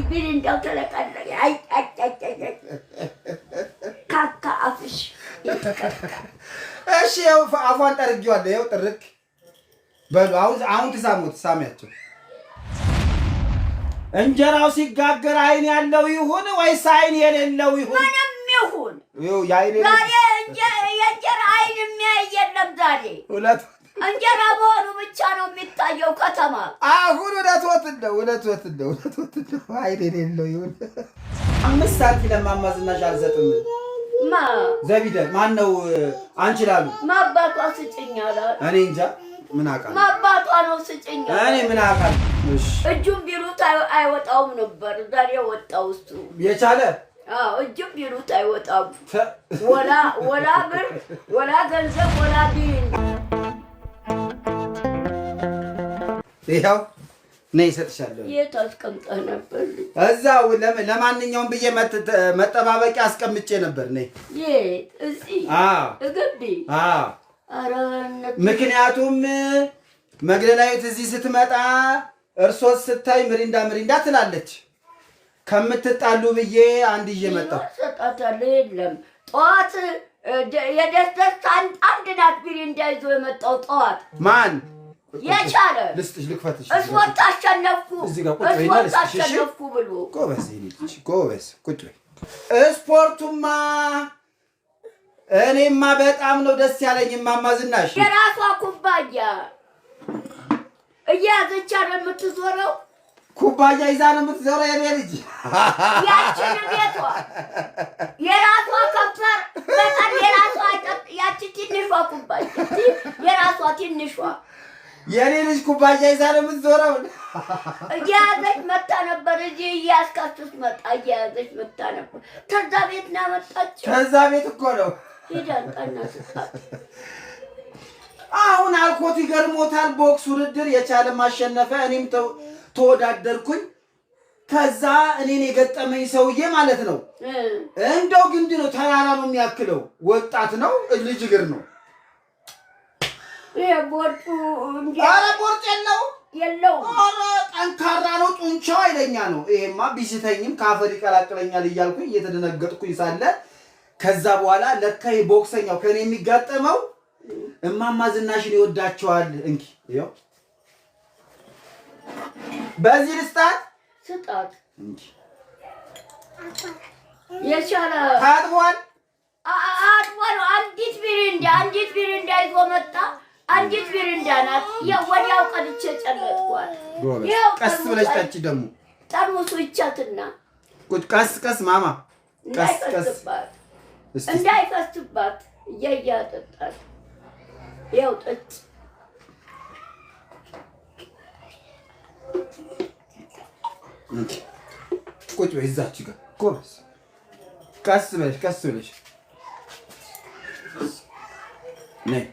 ቢል እንዳው ተለቀለ አይ ካካ አፍሽ እሺ ያው አፏን ጠርጌዋለሁ ያው ጥርቅ በሉ አሁን ተሳሚያቸው እንጀራው ሲጋገር አይን ያለው ይሁን ወይስ አይን የሌለው ይሁን ምንም ይሁን ይኸው ያይኔ ዛሬ የእንጀራ አይን የሚያይ የለም ዛሬ ሁለት እንጀራ መሆኑ ብቻ ነው የሚታየው ከተማ አሁን ሁለት አይን የሌለው ይሁን 5 ሳንቲም ለማማዝናሽ አልሰጥም ማ ዘቢደር ማን ነው አንቺ ላሉ ማባቷ ስጭኛላ እኔ እንጃ ምን አውቃለሁ ማባቷ ነው ስጭኛላ እኔ ምን አውቃለሁ እሺ እጁም ቢሉት አይወጣውም ነበር ዛሬ ወጣው እሱ የቻለ እጁም ቢሉት አይወጣም ወላ ብር ወላ ገንዘብ ወላ ቢል ይኸው ነይ እሰጥሻለሁ የት አስቀምጠህ ነበር እዛው ለማንኛውም ብዬ መጠባበቂያ አስቀምጬ ነበር ነይ እዚህ እግቢ ምክንያቱም መግደላዊት እዚህ ስትመጣ እርሶስ ስታይ ምሪንዳ ትላለች ከምትጣሉ ብዬ አንድ ይዤ መጣሁ ሰጣታለሁ የለም ጠዋት የደስታ አንድ ናት ምሪንዳ ይዞ የመጣው ጠዋት ማን የቻለ ልስጥሽ ልክፈትሽ እስፖርት አሸነፍኩ ብሎ ጎበዝ ቁጭ በይ እስፖርቱማ እኔማ በጣም ነው ደስ ያለኝ እማማ ዝናሽ የራሷ ኩባያ እያዘች አይደል የምትዞረው ኩባያ ይዛ ነው የምትዞረው የኔ ልጅ ያችን ቤቷ የራሷ ከፈር በጣም የራሷ ያቺ ትንሿ ኩባያ የራሷ ትንሿ የኔ ልጅ ኩባያ ይዛ ነው የምትዞረው እያዘች መጣ ነበር እዚህ እያስካስስ መጣ እያዘች መጣ ነበር ከዛ ቤት ነው መጣችው ከዛ ቤት እኮ ነው ሄዳን ቀናስጣት አሁን አልኮት ይገርሞታል ቦክስ ውድድር የቻለ ማሸነፈ እኔም ተወዳደርኩኝ ከዛ እኔን የገጠመኝ ሰውዬ ማለት ነው እንደው ግንድ ነው ተራራ ነው የሚያክለው ወጣት ነው ልጅ እግር ነው ቦርጡ ቦርጥ የለው ጠንካራ ነው ጡንቻው ኃይለኛ ነው ይሄማ ቢስተኝም ካፈር ይቀላቅለኛል እያልኩኝ እየተደነገጥኩኝ ሳለ ከዛ በኋላ ለካ ቦክሰኛው ከኔ የሚጋጠመው እማማ ዝናሽን ይወዳቸዋል እንኪ ይኸው በዚህ ስጣት እንኪ የቻለ ታጥቧል አንዲት ቢሪንዳ ይዞ መጣ አንዲት ቢሪንዳ ናት ወዲያው ቀድቼ ጨለጥኳት ቀስ ብለሽ ጠጪ ደግሞ ጠርሙሱ ይቻትና ቁጭ ቀስ ማማ እንዳይፈስባት እያያጠጣት ያው ጠጥ ቁጭ በይ እዛች ጋር ጎበዝ ቀስ ብለሽ ነይ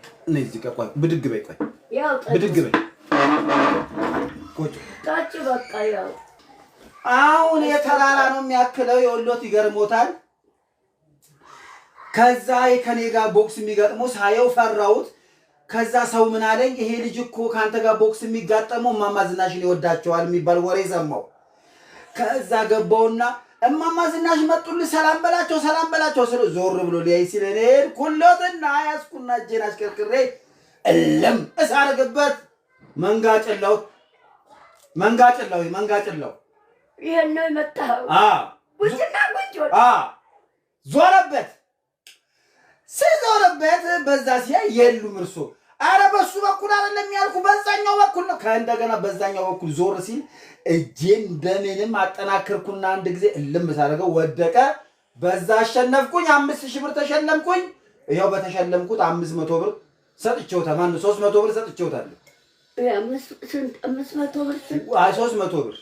እዚህ ጋር ቆይ ብድግ በይ ብድግ በይ ቁጭ ታች በቃ ያው አሁን የተራራ ነው የሚያክለው የወሎት ይገርሞታል ከዛ ከኔ ጋር ቦክስ የሚገጥመው ሳየው ፈራሁት ከዛ ሰው ምን አለኝ ይሄ ልጅ እኮ ካንተ ጋር ቦክስ የሚጋጠመው እማማ ዝናሽን ይወዳቸዋል የሚባል ወሬ ሰማው ከዛ ገባውና እማማ ዝናሽ መጡልኝ ሰላም በላቸው ስለ ዞር ብሎ ሊያይ ሲል እኔ ኩሎትና ያስኩና እጄን አሽከርክሬ እለም እሳረግበት መንጋጨላው ይሄን ነው የመጣው ጉጅና ጉንጆ ዞረበት ሲዞርበት በዛ ሲያይ የሉም እርሶ አረ በሱ በኩል አይደለም ያልኩ በዛኛው በኩል ነው ከእንደገና በዛኛው በኩል ዞር ሲል እጄን እንደምንም አጠናከርኩና አንድ ጊዜ እልም ሳደርገው ወደቀ በዛ አሸነፍኩኝ 5000 ብር ተሸለምኩኝ ይሄው በተሸለምኩት 500 ብር ሰጥቼው ተማን 300 ብር ሰጥቼውታለሁ 500 ብር 300 ብር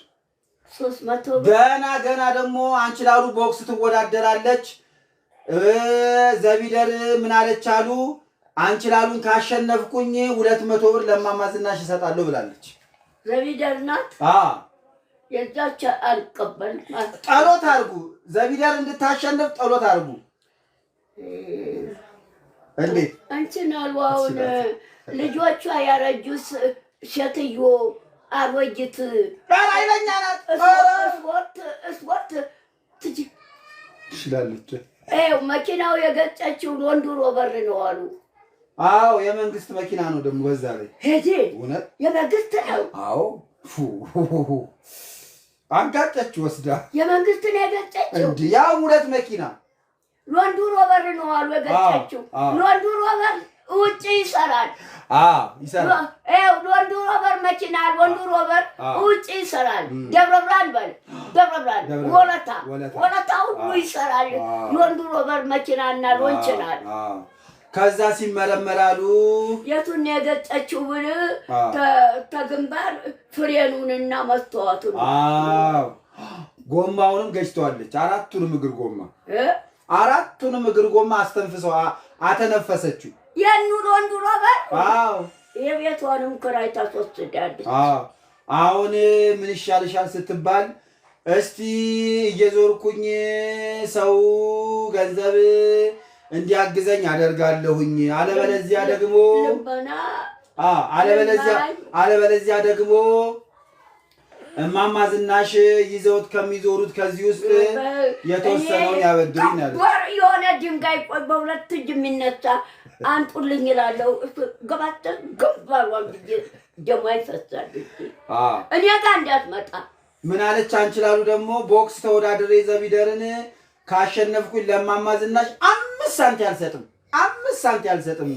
300 ብር ገና ደግሞ አንቺ ላሉ ቦክስ ትወዳደራለች ዘቢደር ምን አለች አሉ አንቺ ላሉን ካሸነፍኩኝ 200 ብር ለማማ ዝናሽ እሰጣለሁ ብላለች ዘቢደር ናት የዛች አልቀበል ጸሎት አድርጉ ዘቢደር እንድታሸንፍ ጸሎት አድርጉ እንዴት አንቺን አልዋውን ልጆቿ ያረጁስ ሸትዮ አሮጅት አይለኛ ናት ይችላልች መኪናው የገጨችው ወንዱሮ በር ነው አሉ። አዎ የመንግስት መኪና ነው ደግሞ በዛ ላይ ሄጂ እውነት የመንግስት ነው። አዎ አንጋጨች ወስዳ የመንግስት ነው የገጨችው። እንዴ ያው ሁለት መኪና ወንዱሮ በር ነው አሉ የገጨችው። ወንዱሮ በር ውጪ ይሰራል። ይሰራል። ወንዱሮ በር መኪና ወንዱሮ በር ውጪ ይሰራል። ደብረ ብርሃን በል ደብረ ብርሃን ወለታ ሁሉ ይሰራል። ወንዱሮ በር መኪናና ሎንችናል። ከዛ ሲመረመራሉ የቱን የገጨችው ብል ተግንባር ፍሬኑንና መስተዋቱን ጎማውንም ገጭተዋለች። አራቱንም እግር ጎማ አስተንፍሰው አተነፈሰችው። የኑሮ ወንዱሮ በር የቤቷንም ክራይ ታስወስዳለች። አሁን ምን ይሻልሻል ስትባል እስቲ እየዞርኩኝ ሰው ገንዘብ እንዲያግዘኝ አደርጋለሁኝ አለበለዚያ ደግሞ እማማ ዝናሽ ይዘውት ከሚዞሩት ከዚህ ውስጥ የተወሰነውን ያበድሩኝ አለ። የሆነ ድንጋይ ቆይ በሁለት እጅ የሚነሳ አንጡልኝ እላለሁ። ገባተ ገባዋን ደሞ ይፈሳል። እኔ ጋር እንዳትመጣ ምን አለች አንችላሉ ደግሞ ቦክስ ተወዳድሬ ዘቢደርን ካሸነፍኩኝ ለማማ ዝናሽ 5 ሳንቲ አልሰጥም።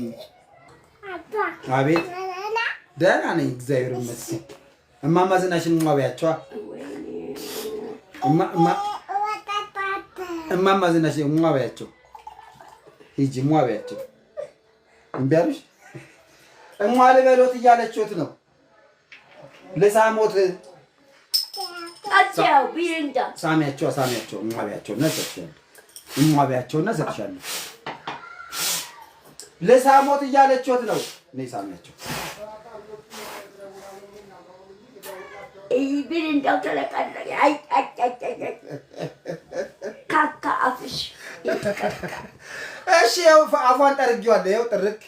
አቤት ደህና ነኝ እግዚአብሔር ይመስገን። እማማ ዝናሽን ሟቢያቸው እማማ ዝናሽን ሟቢያቸው ሂጂ ሟቢያቸው እምቢ አሉሽ። ልበሎት እያለችሁት ነው። ልሳሞት አቻው ቢንዳ ሳሚያቸው ሟቢያቸውና ሰጥሻለሁ። ልሳሞት እያለችሁት ነው። እኔ ሳሚያቸው ቢንዳው ተለቀቀ። ካካ አፍሽ እሺ ያው አፏን ጠርጌዋለሁ። ያው ጥርቅ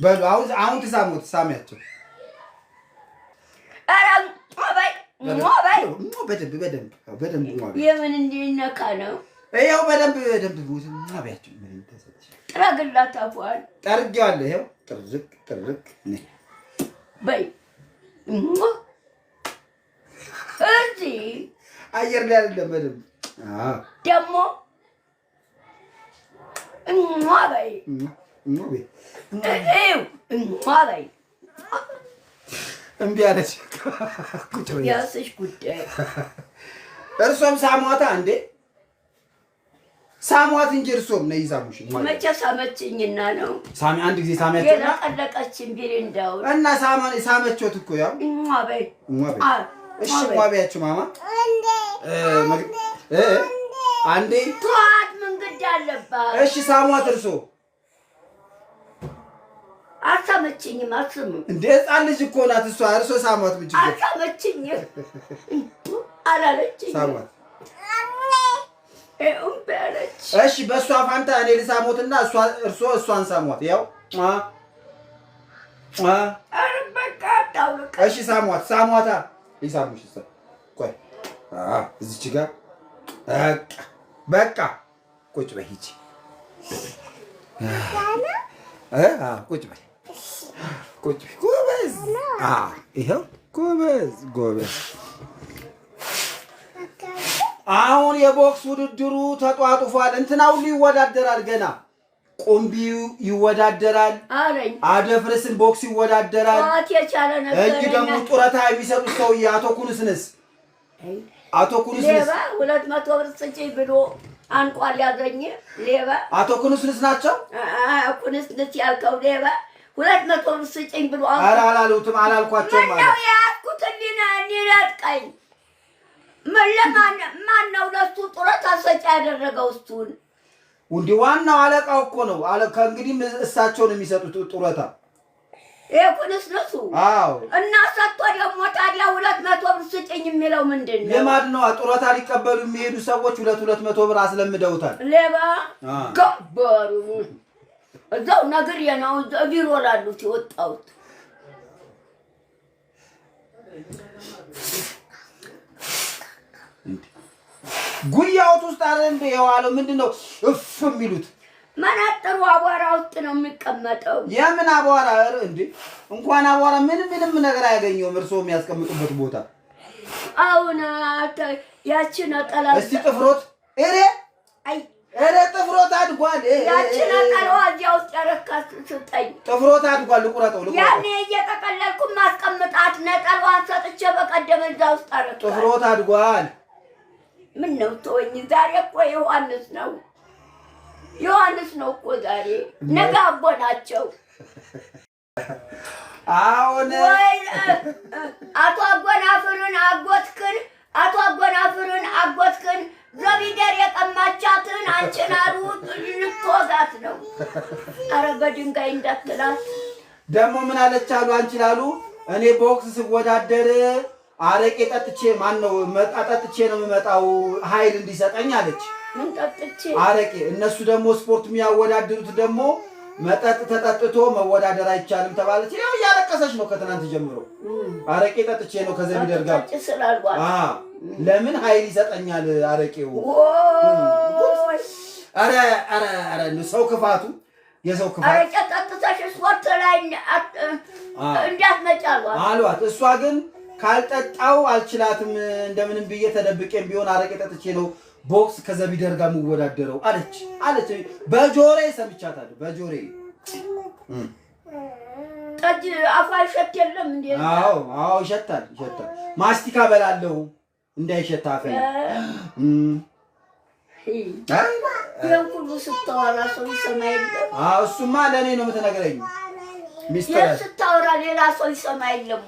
በሉ አሁን ትሳሙት ሳሚያቸው አራም ሞባይል በደንብ የምን እንዲነካ ነው? ይኸው በደንብ ሞባያቸው ምን ተሰጥሽ? ጥረግላት አፏን ጠርጌዋለሁ። ይኸው ጥርቅ በይ እዚህ አየር ላይ አይደለም። በደንብ ደግሞ ሞባይል ሞባይል እምቢ አለች። ያስሽ ጉዳይ እርሶም ሳሟታ እንዴ? ሳሟት እንጂ እርሶም ነይ ሳሙሽ። መቼ ሳመችኝና ነው? ሳሚ አንድ ጊዜ ሳሚያቸውና የለቀለቀችን ቢሪንዳው እና ሳመችዎት እኮ ያው ሞባይል እሺ ሟቢያችሁ ማማ አንዴ ቷት መንገድ አለባት። እሺ ሳሟት እርሶ አሳመችኝም አስሙ እንደ ሕፃን ልጅ እኮ ናት እሷ። እርሶ ሳሟት ብቻ አሳመችኝ አላለችኝ ሳሟት በለች። እሺ በእሷ ፋንታ እኔ ልሳሞትና እርሶ እሷን ሳሟት። ያው በቃ ታውልቀ እሺ ሳሟታ ይሳሙሽ እሷ ቆይ እዚች ጋር በቃ ቁጭ በይ ሂጂ ቁጭ በይ ጎበዝ። ይኸው ጎበዝ። አሁን የቦክስ ውድድሩ ተጧጡፏል። እንትና ሁሉ ይወዳደራል። ገና ቁምቢው ይወዳደራል። አደፍርስን ቦክስ ይወዳደራል። እጅ ደግሞ ጡረታ የሚሰጡት ሰውዬ አቶ ኩንስንስ ሌባ 200 ብር ስጪኝ ብሎ አንቋል ያዘኝ ሌባ። አቶ ኩንስንስ ናቸው። ኩንስንስ ያልከው ሌባ 200 ብር ስጪኝ ብሎ አላሉትም። አላልኳቸውም ማለት ነው ያልኩት። ሊነጥቀኝ ማን ነው ለሱ ጡረታ ሰጪ ያደረገው? እሱን እንዴ ዋናው አለቃው እኮ ነው። ከእንግዲህ እሳቸው ነው የሚሰጡት ጡረታ። ኩንስንሱ እና ሰጥቶ ደግሞ ታዲያ 200 ብር ስጪኝ የሚለው ምንድን ነው? ልማድ ነው። ጡረታ ሊቀበሉ የሚሄዱ ሰዎች 200 ብር አስለምደውታል። ሌባ ገበሩ እዛው ነገር የነው ቢሮ ላሉት የወጣሁት ጉያውት ውስጥ አረ እንደ የዋለው ምንድነው እፍ የሚሉት? መነጥሩ አቧራ ውስጥ ነው የሚቀመጠው። የምን አቧራ እንዴ? እንኳን አቧራ ምንም ነገር አያገኘውም። እርሶ የሚያስቀምጡበት ቦታ አሁን ያቺ ነጠላ እስቲ ጥፍሮት ጥፍሮት አድጓል። ያቺ ነጠላ እዚያ ውስጥ ያረካት ስጠኝ። ጥፍሮት አድጓል። ልቁረጠው። ያኔ እየጠቀለልኩ ማስቀምጣት ነጠላዋን ሰጥቼ በቀደም እዛ ውስጥ አረካት። ጥፍሮት አድጓል። ምን ነው ተወኝ። ዛሬ እኮ ዮሐንስ ነው እኮ ዛሬ። ነገ አቦ ናቸው። አሁን ወይ አቶ አጎናፍርን አጎትክን ዘቢደር የቀማቻትን አንቺን አሉ ልትወጋት ነው። ኧረ በድንጋይ እንዳትላት። ደግሞ ምን አለች አሉ አንቺ ላሉ እኔ ቦክስ ስወዳደር አረቄ ጠጥቼ ጠጥቼ ነው የምመጣው ኃይል እንዲሰጠኝ አለች። ምን ጠጥቼ? አረቄ። እነሱ ደግሞ ስፖርት የሚያወዳድሩት ደግሞ መጠጥ ተጠጥቶ መወዳደር አይቻልም ተባለች። ያው እያለቀሰች ነው ከትናንት ጀምሮ። አረቄ ጠጥቼ ነው ከዘቢደር ጋር ለምን ኃይል ይሰጠኛል አረቄው። ኧረ ሰው ክፋቱ የሰው ክፋት። አረቄ ጠጥተሽ ስፖርት ላይ እንዳትመጪ አሏት። እሷ ግን ካልጠጣው አልችላትም እንደምንም ብዬ ተደብቄም ቢሆን አረቄ ጠጥቼ ነው ቦክስ ከዘቢደር ጋር የምወዳደረው አለች። በጆሬ ሰምቻታለሁ። በጆሬ ጠጅ አፋ ይሸት የለም እንዴ? አዎ ይሸታል። ማስቲካ በላለሁ እንዳይሸት አፈ ይሄን ሁሉ ስታወራ ሰው ይሰማ የለም? እሱማ ለእኔ ነው የምትነግረኝ። ሚስተር ስታወራ ሌላ ሰው ይሰማ የለም?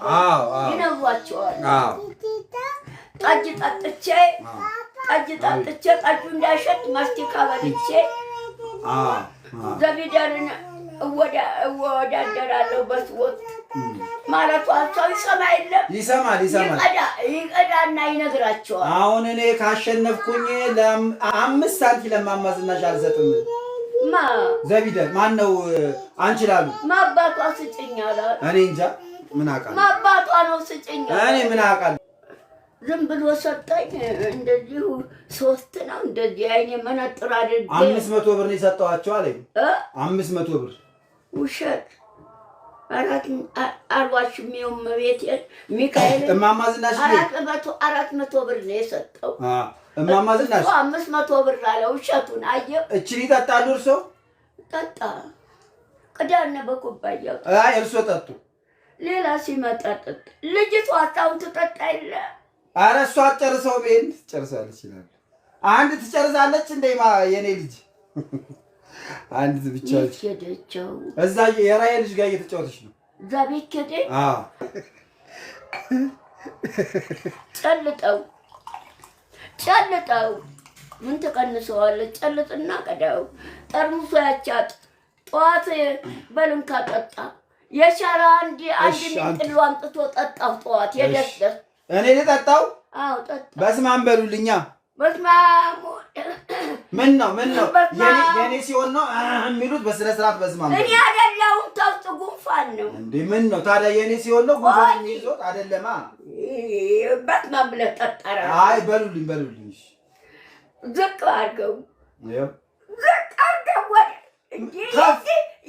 ይነግሯቸዋል። ጠጅ ጠጥቼ ጠጁ እንዳይሸት ማስቲካ በልቼ ዘቢደርን እወዳደራለሁ በስፖርት ማለቷ ሰው ይሰማ የለም? ይሰማል። ይቀዳና ይነግራቸዋል። አሁን እኔ ካሸነፍኩኝ ለ5 ሳንቲም ለማማ ዝናሽ አልሰጥም። ዘቢደር ማነው አንቺ ላሉ ማባቷ ስጭኝ አላት። እኔ እንጃ ምን አውቃለሁ። ማባቷ ነው ስጭኝ። እኔ ምን አውቃለሁ። ዝም ብሎ ሰጠኝ። እንደዚሁ 3 ነው እንደዚህ አይኔ መነጥር አድርጌ 500 ብር ነው የሰጠኋቸው አለኝ። 500 ብር ውሸት። አልዋሽም። ቤት ሚካኤል እማማ ዝናሽ 400 ብር ነው የሰጠው። እማማ ዝናሽ 500 ብር አለ። ውሸቱን አየህ። እቺ ይጠጣሉ። እርሶ ጠጣ ቅዳነ በኩባያው። እርሶ ጠጡ። ሌላ ሲመጣ ጠጣ። ልጅቷ አታውን ትጠጣ የለ። ኧረ እሷ አትጨርሰው። ቤት ትጨርሳለች ይላል። አንድ ትጨርሳለች እንደማ የኔ ልጅ አንድ ብቻ ሄደችው። እዛ የራዬ ልጅ ጋር እየተጫወተች ነው። እዛ ቤት ሄደ። ጨልጠው ምን ተቀንሰዋለች? ጨልጥና ቀዳው ጠርሙሱ ያቻት ጠዋት በልንካ ጠጣ። የሻራ አንድ ጥሉ አምጥቶ ጠጣው። ጠዋት የደስደስ እኔ ልጠጣው? አዎ ጠጣ። በስመ አብ በሉልኛ። በስመ አብ ምን ነው የኔ ሲሆን ነው የሚሉት? በስነ ስርዓት በስመ አብ። እኔ አይደለሁም። ተውጥ ጉንፋን ነው እንዴ? ምን ነው ታዲያ? የኔ ሲሆን ነው ጉንፋን የሚይዞት አይደለማ። በስመ አብ ብለህ ጠጣራ። አይ በሉልኝ። ዝቅ አድርገው ወደ እንዴ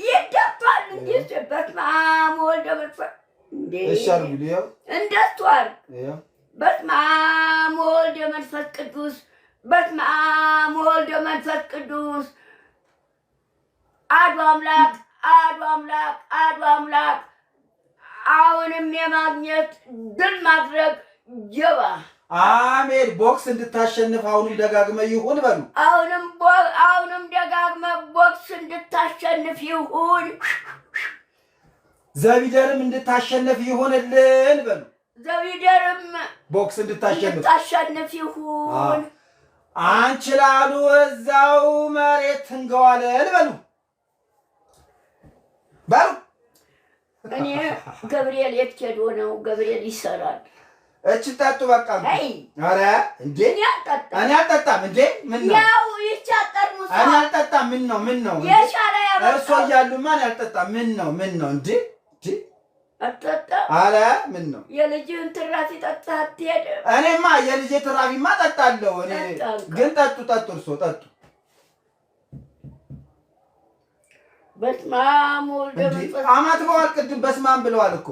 ይደፋል እንዴ? በስመ አብ ወልደ መንፈስ እንዴ እሻርጉልኝ። እንደሱ አይደል? በስመ አብ ወልደ መንፈስ ቅዱስ በስመ አብ ወልደ መንፈስ ቅዱስ አሐዱ አምላክ አሁንም የማግኘት ድል ማድረግ ጀባ። አሜን። ቦክስ እንድታሸንፍ አሁንም ደጋግመ ይሁን በሉ። አሁንም ደጋግመ ቦክስ እንድታሸንፍ ይሁን። ዘቢደርም እንድታሸንፍ ይሁንልን በሉ። ዘቢደርም ቦክስ እንድታሸንፍ ይሁን። አንቺ ላሉ እዛው መሬት ትንገዋለል በሉ። እኔ ገብርኤል የት ሄዶ ነው? ገብርኤል ይሰራል። እቺ ጠጡ በቃ። ኧረ እንዴ እኔ አልጠጣም እንዴ። ምን ነው ያው ይቻጠር ሙሳ እኔ አልጠጣም። ምን ነው የሻራ ያበቃ እርሶ እያሉማ እኔ አልጠጣም። ምን ነው እንዴ አጠጣ አረ ምን ነው የልጅህን ትራፊ ጠጣህ አትሄድም? እኔማ የልጄ ትራፊማ ጠጣለሁ። እኔ ግን ጠጡ እርሶ ጠጡ። በስመ አብ ወወልድ ወመንፈስ አማት በዋል ቅድም በስመ አብ ብለዋል እኮ።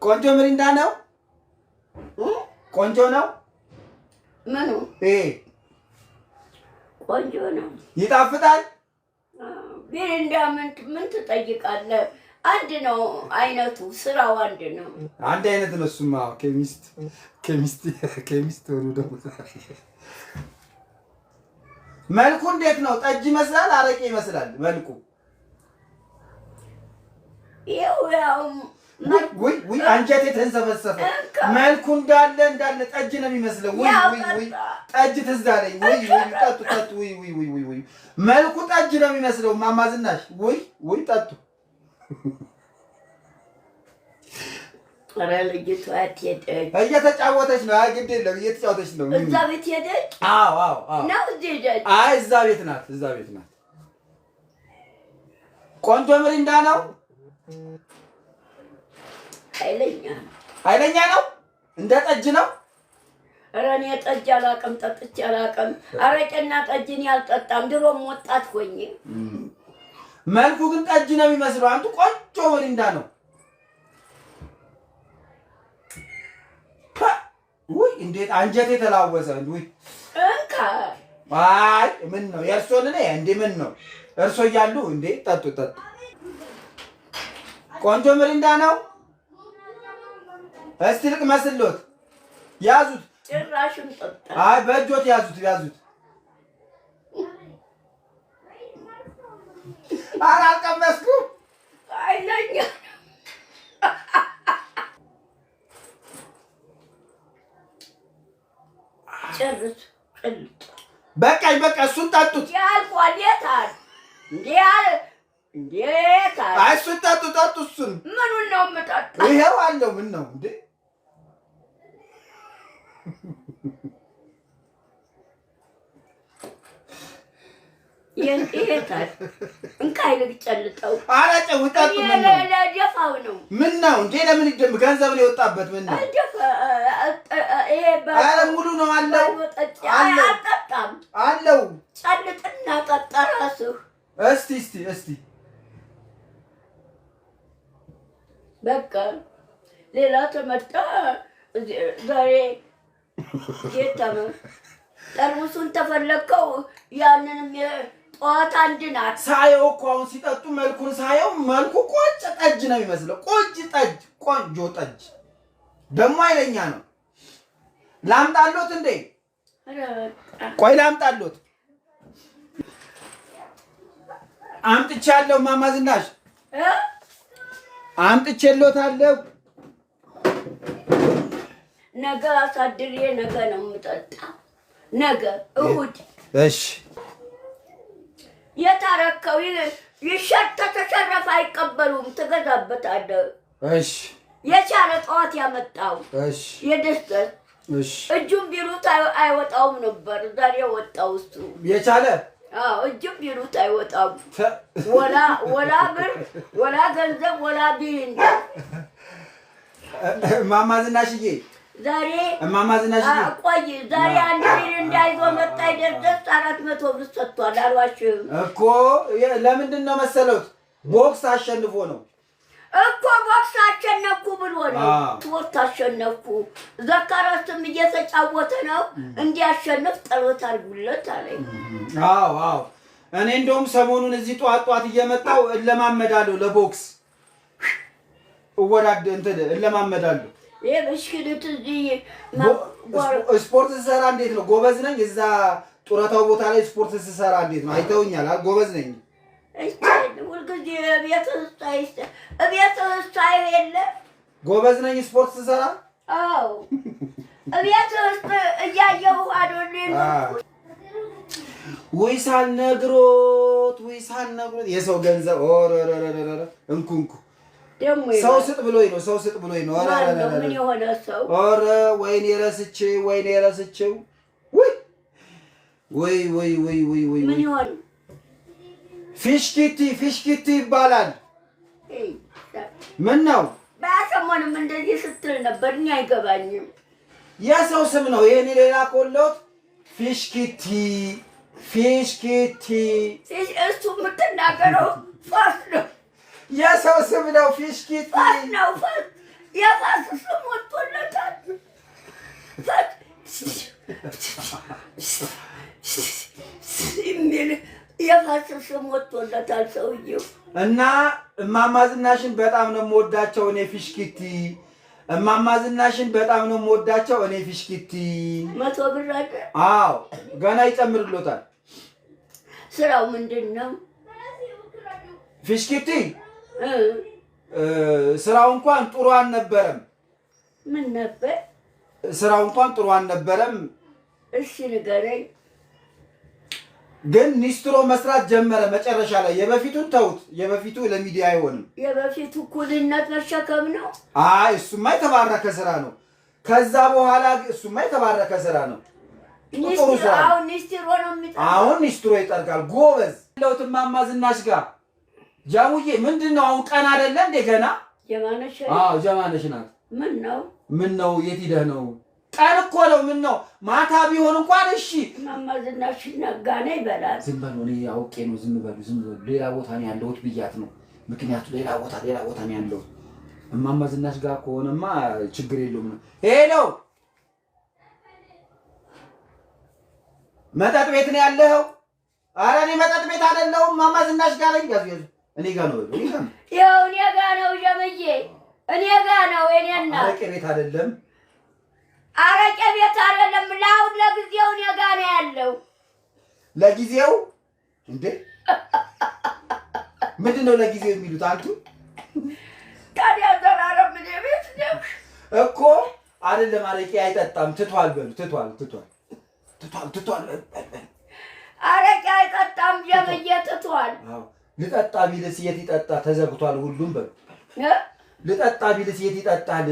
ቆንጆ ምሪንዳ ነው። ቆንጆ ነው። ምኑ ቆንጆ ነው። ይጣፍጣል። ሚሪንዳ ምን ትጠይቃለህ? አንድ ነው አይነቱ፣ ስራው አንድ ነው። አንድ አይነት ነው እሱማ። ኬሚስት ሆኑ ደግሞ መልኩ እንዴት ነው? ጠጅ ይመስላል? አረቄ ይመስላል መልኩ? ያው ውይ አንጀቴ ተንሰፈሰፈ። መልኩ እንዳለ ጠጅ ነው የሚመስለው። ውይ ጠጅ ትዝ አለኝ። ጠጡ። ውይ መልኩ ጠጅ ነው የሚመስለው። እማማ ዝናሽ ውይ ጠጡ። ኧረ ልጅቷ ሄደች፣ እየተጫወተች ነው። ግድ የለም እየተጫወተች ነው። እዛ ቤት ሄደች። አዎ ነው እዚህ ሄደች። አይ እዛ ቤት ናት። ቆንጆ ምሪንዳ ነው። ኃይለኛ ነው። እንደ ጠጅ ነው። ኧረ እኔ ጠጅ አላውቅም፣ ጠጥቼ አላውቅም። አረቄና ጠጅን ያልጠጣም። ድሮም ወጣት ሆኜ። መልኩ ግን ጠጅ ነው የሚመስለው። አንቱ ቆንጆ ምሪንዳ ነው። ውይ እንዴት አንጀቴ ተላወሰ። ውይ እንካ አይ ምን ነው የእርሶን እኔ እንዴ ምን ነው እርሶ እያሉ እንዴ ጠጡ። ቆንጆ ምሪንዳ ነው። እስቲ ልቅ መስሎት ያዙት። ጭራሽም ጠጣ። አይ በእጆት ያዙት። አልቀመስኩም። ኃይለኛ ጨርስ። በቃ እሱን ጠጡት። ያልኳል። የታል አይ እሱን ጠጡ። እሱን ምኑን ነው የምጠጣው? ይሄው አለው። ምን ነው እንዴ? ይሄታል። እንካይ ልጨልጠው። ኧረ ጨው ጠጡ። ደፋው ነው። ምን ነው እንዴ? ለምን ይደም ገንዘብ ነው የወጣበት? ምን ነው? ኧረ ሙሉ ነው አለው። አልጠጣም አለው። ጨልጥና ጠጣ እራስህ። እስቲ በቃ ሌላ ተመጣ። ዛሬ ጌታማ ጠርሙሱን ተፈለከው። ያንንም ጠዋት አንድ ናት ሳየው እኮ አሁን ሲጠጡ መልኩን ሳየው መልኩ ቆንጆ ጠጅ ነው የሚመስለው። ቆንጆ ጠጅ ደግሞ ኃይለኛ ነው። ላምጣሎት እንዴ? ቆይ ላምጣሎት። አምጥቻለሁ። እማማ ዝናሽ አምጥቼሎታለሁ። ነገ አሳድሬ ነገ ነው የምጠጣው። ነገ እሑድ። እሺ የታረከው ይሸጥ ተተሸረፈ አይቀበሉም። ትገዛበታለህ። እሺ የቻለ ጠዋት ያመጣው እሺ የደስደስ እሺ እጁን ቢሉት አይወጣውም ነበር። ዛሬ ወጣው እሱ የቻለ እጁን ቢሉት አይወጣም። ወላ ብር ወላ ገንዘብ ወላ ቢንዳ እማማ ዝናሽዬ ዛሬ እማማ ዝናሽዬ ቆይ ዛሬ አንድ ሚሪንዳ ይዞ መጣ። ይደርደስ 400 ብር ሰጥቷል። አልዋሽም እኮ ለምንድን ነው መሰሎት? ቦክስ አሸንፎ ነው እኮ። ቦክስ አሸነፍኩ ብሎ ነው። ትወት አሸነፍኩ። ዘካራስም እየተጫወተ ነው። እንዲያሸንፍ ጸሎት አድርጉለት አለኝ። አዎ እኔ እንደውም ሰሞኑን እዚህ ጧት እየመጣው እለማመዳለሁ። ለቦክስ እለማመዳለሁ። በሽክልት እዚህ ስፖርት ስሰራ እንዴት ነው? ጎበዝ ነኝ። እዛ ጡረታው ቦታ ላይ ስፖርት ስሰራ እንዴት ነው? አይተውኛል። ጎበዝ ነኝ። ሁልጊዜ እቤት ውስጥ የለ ጎበዝ ነኝ ስፖርት ስሰራ። አዎ እቤት ውስጥ እያየሁ አዶኔ ወይ ሳልነግሮት የሰው ገንዘብ እንኩ ሰው ስጥ ብሎኝ ነው። ምን የሆነ ሰው ወይኔ ረስቼው ወይ ምን ይሆን ፊሽኪቲ ይባላል። ምን ነው በሰሞኑም እንደዚህ ስትል ነበር። እኔ አይገባኝም። የሰው ስም ነው ይሄን ሌላ ኮሎት ፊሽኪቲ እሱ የምትናገረው ፋስ ነው። የሰው ስም ነው ፊሽኪቲ ፋስ ነው። ፋስ የፋስ ስም ወጥቶለታል። የፋስ ስም ወጥቶለታል ሰውዬው። እና እማማ ዝናሽን በጣም ነው የምወዳቸው እኔ ፊሽኪቲ። እማማ ዝናሽን በጣም ነው የምወዳቸው እኔ ፊሽኪቲ። 100 ብር አለ። አዎ ገና ይጨምርሎታል። ስራው ምንድን ነው? ፊሽኪቲ ስራው እንኳን ጥሩ አልነበረም። ምን ነበር ስራው? እንኳን ጥሩ አልነበረም። እሺ ንገረኝ። ግን ኒስትሮ መስራት ጀመረ መጨረሻ ላይ። የበፊቱን ተውት፣ የበፊቱ ለሚዲያ አይሆንም። የበፊቱ ኩልነት መሸከም ነው። አይ እሱማ የተባረከ ስራ ነው። ከዛ በኋላ እሱማ የተባረከ ስራ ነው። አሁን ኒስትሮ ነው የሚጠርቀው። አሁን ኒስትሮ ይጠርቃል። ጎበዝ ለውት እማማ ዝናሽ ጋር ጃሙዬ ምንድን ነው አሁን ቀን አይደለ እንደ ገና ጀማነሽ? አዎ ጀማነሽ ናት። ምን ነው የት ሂደህ ነው? ቀን እኮ ነው። ምን ነው ማታ ቢሆን እንኳን እሺ። እማማ ዝናሽ ነጋ ነው ይበላል። ዝም በሉ። እኔ አውቄ ነው ዝም በሉ። ሌላ ቦታ ነው ያለሁት ብያት ነው። ምክንያቱ ሌላ ቦታ ነው ያለሁት። እማማ ዝናሽ ጋር ከሆነማ ችግር የለውም ነው። ሄሎ መጠጥ ቤት ነው ያለኸው? ኧረ እኔ መጠጥ ቤት አይደለሁም። እማማ ዝናሽ ጋር ነኝ። ያዙ እኔ ጋር ነው። ያው እኔ ጋር ነው ጀምዬ፣ እኔ ጋር ነው። እኔና አረቄ ቤት አይደለም፣ አረቄ ቤት አይደለም። ለአሁን ለጊዜው እኔ ጋር ነው ያለው። ለጊዜው እንዴ? ምንድን ነው ለጊዜው የሚሉት አንቱ? ታዲያ ዘላለም ምን ቤት ነው እኮ አይደለም። አረቄ አይጠጣም። ትቷል በሉ። ትቷል። አረቄ አይጠጣም ጀምዬ፣ ትቷል። አዎ ልጠጣ ቢልስ የት ይጠጣ? ተዘግቷል ሁሉም በሉ። ልጠጣ ቢልስ የት ይጠጣል?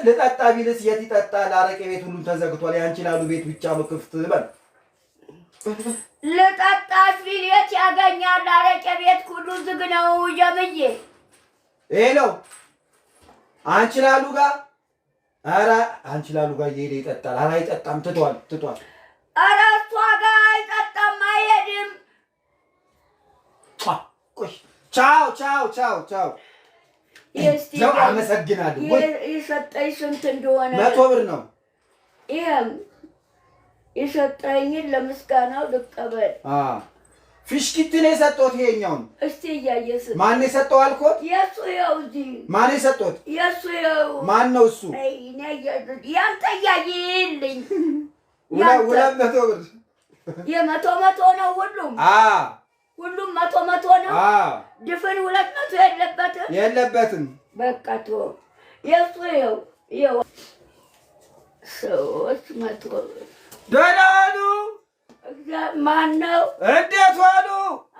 ልጠጣ ቢልስ የት ይጠጣል? አረቄ ቤት ሁሉም ተዘግቷል። ያንቺ ላሉ ቤት ብቻ ነው ክፍት በል። ልጠጣ ቢል የት ያገኛል? አረቄ ቤት ሁሉ ዝግ ነው ጀምዬ። ሄሎ አንቺ ላሉ ጋር፣ ኧረ አንቺ ላሉ ጋር እየሄደ ይጠጣል። ኧረ አይጠጣም። ትቷል። ኧረ እሷ ጋር አይጠጣም፣ አይሄድም። ቻው። ያው አመሰግናለሁ። የሰጠኝ ስንት እንደሆነ 100 ብር ነው። ይሄም የሰጠኝን ለምስጋናው ልቀበል። ፊሽኪቲ ነው የሰጠሁት። ይሄኛውን እስቲ እያየስ ማን ነው የሰጠው አልኮት? የሱ ያው እዚህ ማን ነው የሰጠሁት? የሱ ያው ማን ነው እሱ? ያንተ እያየልኝ 200 ብር የ100 ነው ሁሉም። ሁሉም 100 ነው። ድፍን 200 የለበትም። በቃ ተው። የሱ ይኸው 300 ደህና ዋሉ። ማን ነው? እንዴት ዋሉ?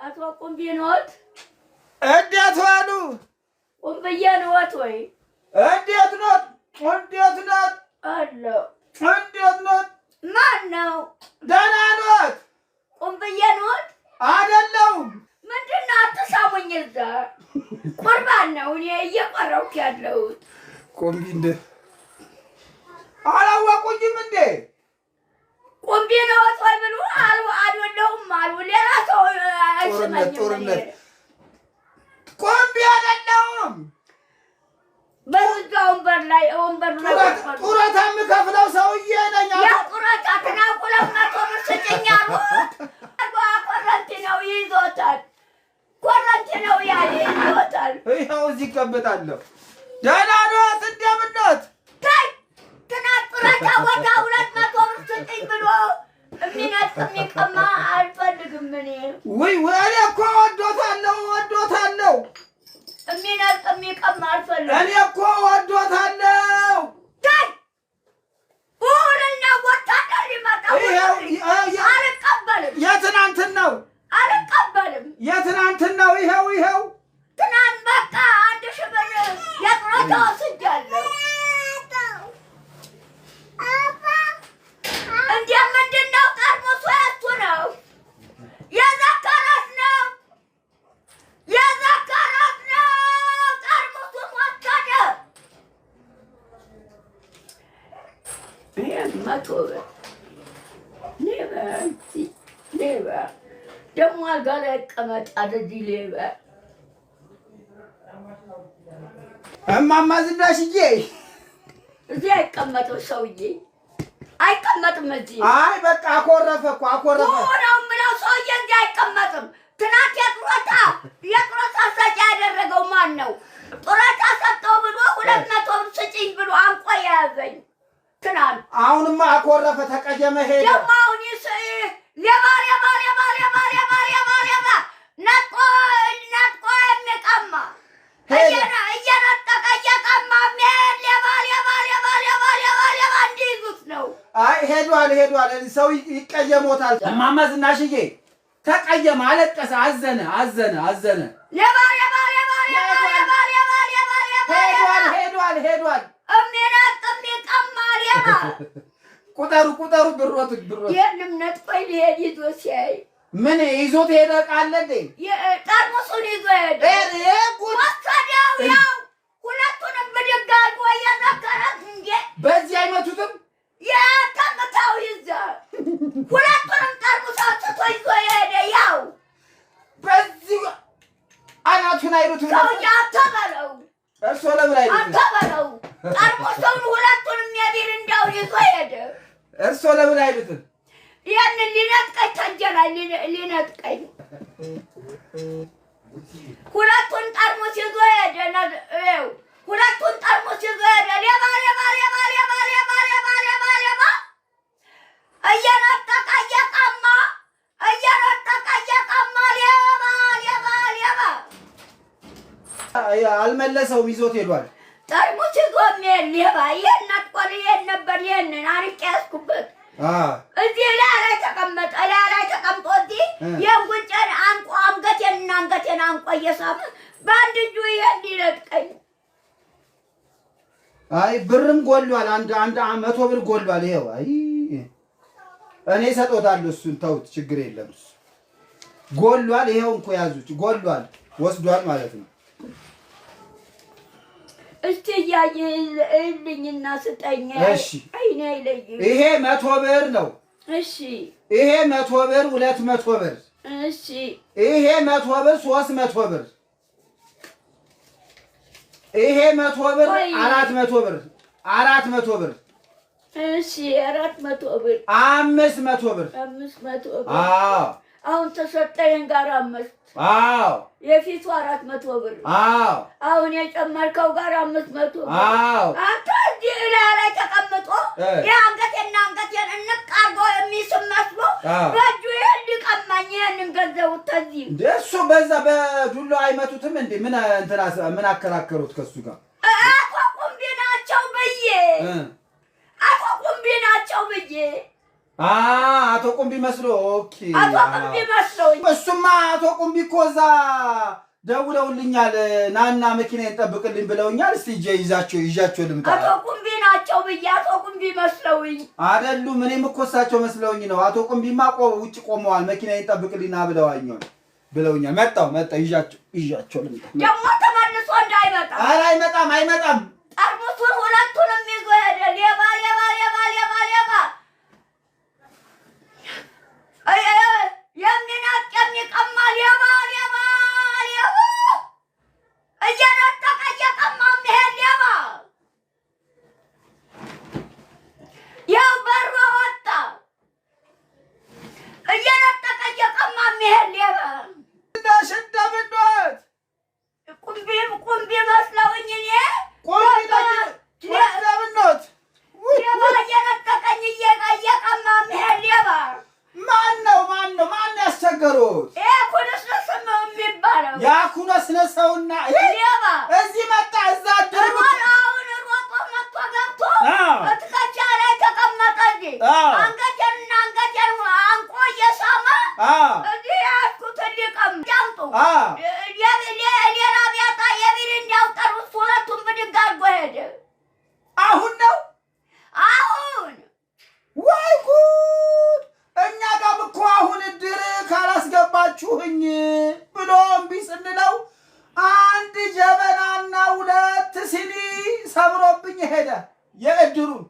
አቶ ቁምቢኖት እንዴት ዋሉ? ቁምብዬ ነዎት ወይ? እንዴት ኖት? አለሁ። እንዴት ኖት? ማን ነው? ደህና ኖት? ቁምብዬ ነዎት? አይደለሁም። ምንድን ነው አትሳሙኝ። እዛ ቁርባን ነው እኔ እየቆረብኩ ያለሁት። ቁምቢ እንደ አላወቁኝም እንዴ? ቁምቢ ነዎት ወይ ብሎ አይደለሁም አሉ። ሌላ ሰው አይስመኝም። ጦርነት ቁምቢ አይደለሁም። በዛ ወንበር ላይ ጡረታ የምከፍለው ሰውዬ ነኝ። ያ ጡረታ ትናቁለ 100 ብር ስጭኝ አልኩት። ኮረንቲ ነው ይዞታል። ይኸው እዚህ እቀመጣለሁ። ደህና ኖት? እንደምን ኖት? ትናንት ጡረታ ወጣ 200 ብር ስጭኝ ብሎ የሚነጥ የሚቀማ አልፈልግም እኔ። እኔ እኮ ወዶታለሁ። የሚነጥ የሚቀማ አልፈልግም። እኔ እኮ ወዶታለሁ። ሁሉና ወታደር ሊመጣ አልቀበልም። የትናንትናው አልቀበልም። የትናንትናው ይኸው ትናንት በቃ 1000 ብር የጡረታ ወስጃለሁ። እንደ ምንድን ነው ጠርሙሱ? የእሱ ነው። የዛ 100 ብር ሌባ ደግሞ አልጋ ላይ ቀመጥ አደዚህ ሌባ እማማ ዝናሽዬ እዚህ አይቀመጥም ሰውዬ አይቀመጥም እዚህ አይ በቃ አኮረፈ እኮ አኮረፈ ነው ምለው ሰውዬ እዚህ አይቀመጥም ትናንት የጡረታ ሰጪ ያደረገው ማን ነው ጡረታ ሰጠው ብሎ 200 ብር ስጪኝ ብሎ አንቆ የያዘኝ ትናንት አሁንማ አኮረፈ ተቀየመ ሄደ ደግሞ አሁን ሌባ ነጥቆ የሚቀማ እየነጠቀ እየቀማ ሌባ እንዲይዙት ነው አይ ሄዷል ሰው ይቀየሞታል እማማ ዝናሽዬ ተቀየመ አለቀሰ አዘነ ሄዷል የሚቀማ ሌባ ቁጠሩ ብሮት የለም ነጥቆኝ ሊሄድ ይዞ ሲያይ ምን ይዞት ሄደ ቃል እንዴ ጠርሙሱን ይዞ ሄደ ወሰደው ያው ሁለቱንም ብድግ አድርጎ እየዘከረ እንዴ በዚህ አይመቱትም የተመታው ይዘ ሁለቱንም ጠርሙስ አውጥቶ ይዞ ሄደ ያው በዚህ አናቱን አይሩትም ሰውዬ አተበለው እርሶ ለምን አይሩትም አተበለው ጠርሙሱን ሁለቱንም የቢር እንዳው ይዞ ሄደ እርሶ ለምን አይሩትም ያንን ሊነጥቀኝ ተንጀላኝ ሊነጥቀኝ ሁለቱን ጠርሙስ ይዞ ሄደ ሁለቱን ጠርሙስ ይዞ ሄደ ሌባ እየነጠቀ እየቀማ ሌባ አልመለሰውም ይዞት ሄዷል ጠርሙስ ይዞ የሚሄድ ሌባ ይሄን ነጥቆ ሊሄድ ነበር ይሄንን አርቄ ያዝኩበት እዚህ ላይ ተቀመጠ ላይ ተቀምጦ እዚህ የጉንጨን አንገቴን አንቆ እየሳመ በአንድ እጁ ይሄን ሊነጥቀኝ አይ ብርም ጎሏል አንድ 100 ብር ጎሏል ይሄው አይ እኔ ሰጦታለሁ እሱን ተውት ችግር የለም ጎሏል ይሄው እንኳ ያዙት ጎሏል ወስዷል ማለት ነው እስቲ ያየልኝና ስጠኝ እሺ አይኔ አይለይም ይሄ 100 ብር ነው እሺ ይሄ 100 ብር 200 ብር እሺ ይሄ 100 ብር 300 ብር ይሄ 100 ብር 400 ብር 400 ብር እሺ 400 ብር 500 ብር 500 ብር አዎ አሁን ተሰጠኝ ጋር 5 አዎ የፊቱ 400 ብር አዎ አሁን የጨመርከው ጋር 500 ብር አዎ አንተ እዚህ ላይ ተቀምጦ የአንገቴን እንቃርጎ የሚስም መስሎ በእጁ ሊቀማኝ ይሄንን ገንዘቡ ተዚህ እሱ በዛ በዱላ አይመቱትም እንዴ ምን አከራከሩት ከሱ ጋር አቶ ቁምቢ ናቸው ብዬ አቶ ቁምቢ መስሎ ኦኬ አቶ ቁምቢ መስሎ እሱማ አቶ ቁምቢ እኮ እዛ ደውለውልኛል ናና መኪናዬን ጠብቅልኝ ብለውኛል እስቲ ይዣቸው ልምጣ አቶ ቁምቢ ናቸው ብዬ አቶ ቁምቢ መስለውኝ አይደሉም እኔም እኮ እሳቸው መስለውኝ ነው አቶ ቁምቢማ ውጭ ቆመዋል መኪናዬን ጠብቅልኝ ና ብለውኛል መጣሁ ይዣቸው ልምጣ ደግሞ ተመልሶ እንዳይመጣ ኧረ አይመጣም ጠርሙሱን ሁለቱንም ይዞ ሄደ ሌባ የሚነቅ የሚቀማ ሌባ እየነጠቀ እየቀማ የሚሄድ ሌባ ያው በሮ ወጣ እየነጠቀ እየቀማ የሚሄድ ሌባ እንዳሸዳብዶት ቁምቢ መስለውኝ እኔ ቁምቢዳብኖት ሌባ እየነጠቀኝ እየቀማ የሚሄድ ሌባ ማን ያስቸገሩት ኩነስነስ ነው የሚባለው ያ ኩነስነሰውና ሌባ እዚህ መጣ እዛ አደረጉ አሁን ሮጦ መጥቶ ገብቶ በትከቻ ላይ ተቀመጠ እንጂ አንገቴን አንቆ እየሳመ እዚህ ያልኩት ሊቀም ጃምጡ ሌላ ቢያጣ የቢር እንዲያውጠሩት ሁለቱም ብድግ አድርጎ ሄደ አሁን ነው ወይ ጉድ እኛ ጋር እኮ አሁን እድር ካላስገባችሁኝ ብሎ እምቢ ስንለው አንድ ጀበናና 2 ሲኒ ሰብሮብኝ ሄደ የእድሩን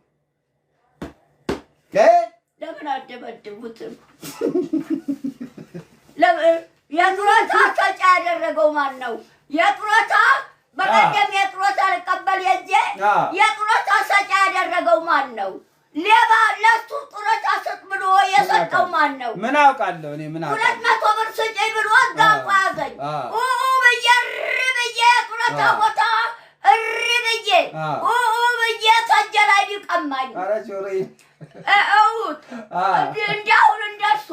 ለምን አደበድቡትም? ለምን የጡረታ ሰጪ ያደረገው ማን ነው? የጡረታ በቀደም የጡረታ ልቀበል የጄ የጡረታ ሰጪ ያደረገው ማን ነው? ሌባ ለሱ ጡረታ ስጥ ብሎ የሰጠው ማን ነው? ምን አውቃለሁ እኔ ምን አውቃለሁ? 200 ብር ስጪኝ ብሎ ጋንቋ ያዘኝ። ብዬ ጡረታ ቦታ ብዬ ተጀላይ ቢቀማኝ እንዲያሁን እንደርሶ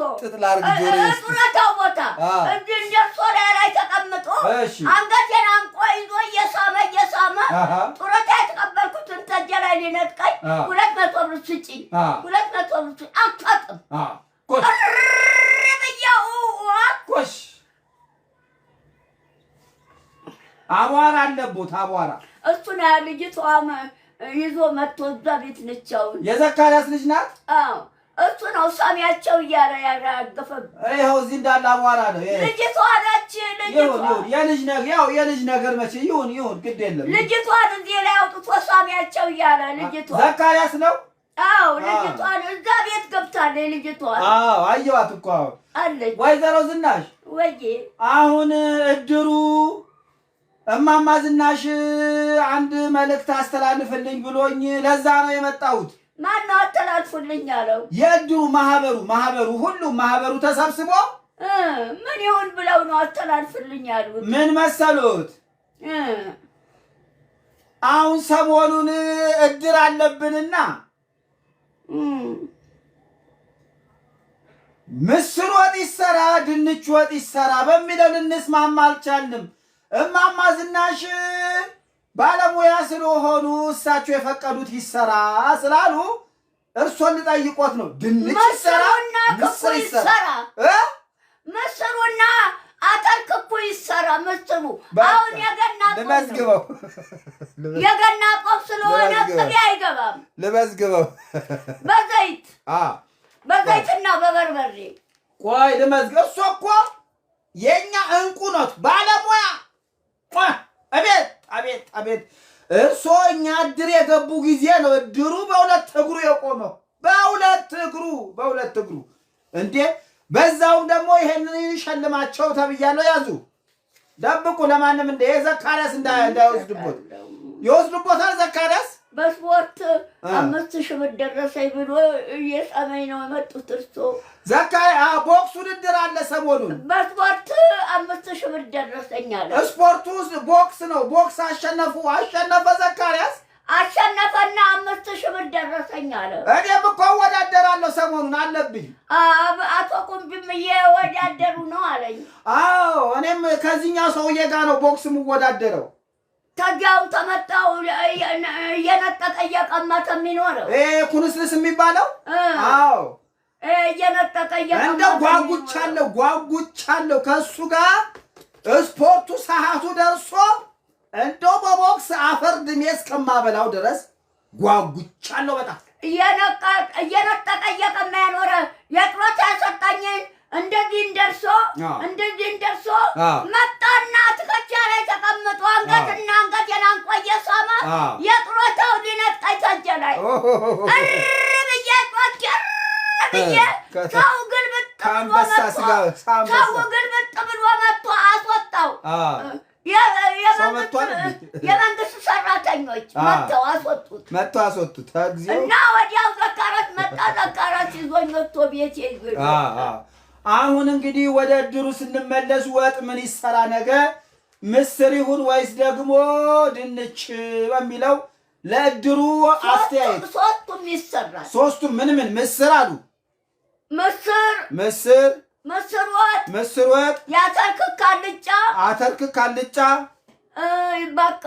ጡረታው ቦታ እንደርሶ ላይ ተቀምጦ አንገቴን አንቆ ይዞ እየሳመ ጡረታ የተቀበልኩትን ተጀላይ ሊነጥቀኝ 200 ብር ስጪኝ 200 ብር ስጪኝ አታጥም ብዬው ኮሽ አቧራ አለቦት አቧራ እሱን ልጅቷም ይዞ መጥቶ እዛ ቤት ነቻው የዘካርያስ ልጅ ናት። አዎ እሱ ነው ሳሚያቸው እያለ ያራገፈብ። ይኸው እዚህ እንዳለ አቧራ ነው። ልጅቷ ነች። ልጅቷ የልጅ ነገር መቼ ይሁን ግድ የለም። ልጅቷን እዚህ ላይ አውጥቶ ሳሚያቸው እያለ ልጅቷ ዘካርያስ ነው። አዎ ልጅቷን እዛ ቤት ገብታለች። ልጅቷን አዎ አየዋት እኮ አለች። ወይዘሮ ዝናሽ ወይ አሁን እድሩ እማማ ዝናሽ አንድ መልእክት አስተላልፍልኝ ብሎኝ ለዛ ነው የመጣሁት። ማን ነው አስተላልፉልኝ አለው? የእድሩ ማህበሩ ሁሉም ማህበሩ ተሰብስቦ ምን ይሁን ብለው ነው አስተላልፍልኝ ያሉት? ምን መሰሉት? አሁን ሰሞኑን እድር አለብንና ምስር ወጥ ይሰራ ድንች ወጥ ይሰራ በሚለው ልንስማማ አልቻልንም። እማማ ዝናሽ ባለሙያ ስለሆኑ እሳቸው የፈቀዱት ይሰራ ስላሉ እርሶን ልጠይቆት ነው። ድንች ይሰራ ምስር ይሰራ ምስሩና አተር ክኩ ይሰራ ምስሩ አሁን የገና ቆብ ስለሆነ ቅቤ አይገባም። ልመዝግበው በዘይትና በበርበሬ ቆይ ልመዝግብ። እሷ እኮ የኛ እንቁ ናት ባለሙያ። አቤት እርሶ እኛ እድር የገቡ ጊዜ ነው እድሩ በሁለት እግሩ የቆመው። በሁለት እግሩ እንዴ! በዛውም ደግሞ ይሄንን ሸልማቸው ተብያለሁ። ያዙ ደብቁ። ለማንም እንደ ዘካርያስ እንዳይወስድቦት ይወስድቦታል። ዘካርያስ በስፖርት 5000 ብር ደረሰኝ ብሎ እየሰመኝ ነው የመጡት። እርሶ ዘካርያስ ቦክስ ውድድር አለ ሰሞኑን። በስፖርት 5000 ብር ደረሰኝ አለ። ስፖርቱ ቦክስ ነው። ቦክስ አሸነፈ ዘካርያስ አሸነፈና 5000 ብር ደረሰኝ አለ። እኔም እኮ እወዳደራለሁ ሰሞኑን አለብኝ። አቶ ቁምቢም እየወዳደሩ ነው አለኝ። አዎ እኔም ከዚህኛው ሰውዬ ጋር ነው ቦክስ የምወዳደረው። ታዲያው ተመጣው እየነጠቀ እየቀመተ የሚኖረው ኩንስልስ የሚባለው አዎ እየነጠቀ እየቀመተ እንደው ጓጉቻለሁ ከሱ ጋር ስፖርቱ ሰዓቱ ደርሶ እንደው በቦክስ አፈር ድሜ እስከማበላው ድረስ ጓጉቻለሁ። በጣም እየነጠቀ እየቀማ ያኖረ የጥሮታ ያሰጣኝን እንደዚህ እንደርሶ መጣና ትከቻ ላይ ተቀምጦ አንገትና አንገቴን አንቆ እየሳመ የጥሮታው ሊነጥቀኝ ተጀላይ ብዬ ሰው ግልብጥ ብሎ መጥቶ አስወጣው። የመንግስት ሰራተኞች መጥተው አስወጡት እና ወዲያው ዘካርያስ ይዞኝ ወጥቶ ቤት ይዞኝ። አሁን እንግዲህ ወደ እድሩ ስንመለስ ወጥ ምን ይሰራ ነገ ምስር ይሁን ወይስ ደግሞ ድንች በሚለው ለእድሩ አስተያየት። ሶስቱም ይሰራል። ሶስቱም ምን ምስር አሉ? ምስር ወጥ የአተር ክክ አልጫ በቃ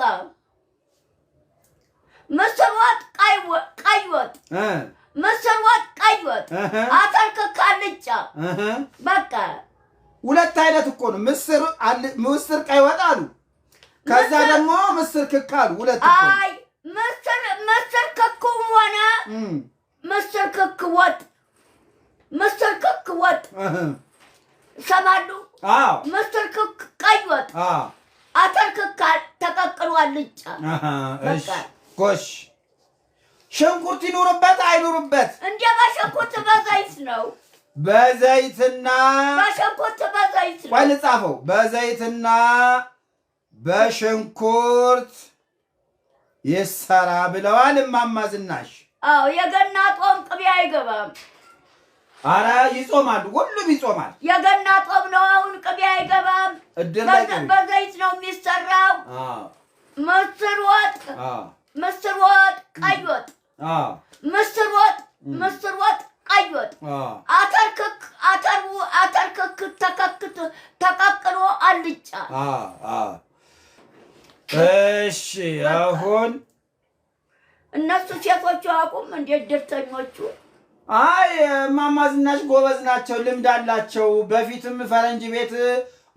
ምስር ወጥ ቀይ ወጥ አተር ክክ አልጫ በቃ ሁለት አይነት እኮ ነው። ምስር ቀይ ወጥ አሉ። ከዛ ደግሞ ምስር ክክ አሉ። ሁለት እኮ አይ ምስር ክኩም ሆነ ምስር ክክ ወጥ ሰማሉ። ምስር ክክ ቀይ ወጥ አተር ክክ ተቀቅሎ አልጫ በቃ ጎሽ ሽንኩርት ይኑርበት አይኑርበት? እንደ በሽንኩርት በዘይት ነው። በዘይትና በሽንኩርት በዘይት ነው። ቆይ ልጻፈው። በዘይትና በሽንኩርት ይሰራ ብለዋል እማማ ዝናሽ። አዎ የገና ጾም ቅቤ አይገባም። አረ ይጾማሉ፣ ሁሉም ይጾማል። የገና ጾም ነው። አሁን ቅቤ አይገባም። በዘይት ነው የሚሰራው። ምስር ወጥ፣ ምስር ወጥ፣ ቀይ ወጥ፣ ምስር ወጥ፣ ምስር ወጥ፣ ቀይ ወጥ፣ አተር ክክ ተቀቅሎ አልጫ። እሺ አሁን እነሱ ሴቶቹ አቁም እንደ ድርተኞቹ። አይ እማማ ዝናሽ ጎበዝ ናቸው፣ ልምድ አላቸው። በፊትም ፈረንጅ ቤት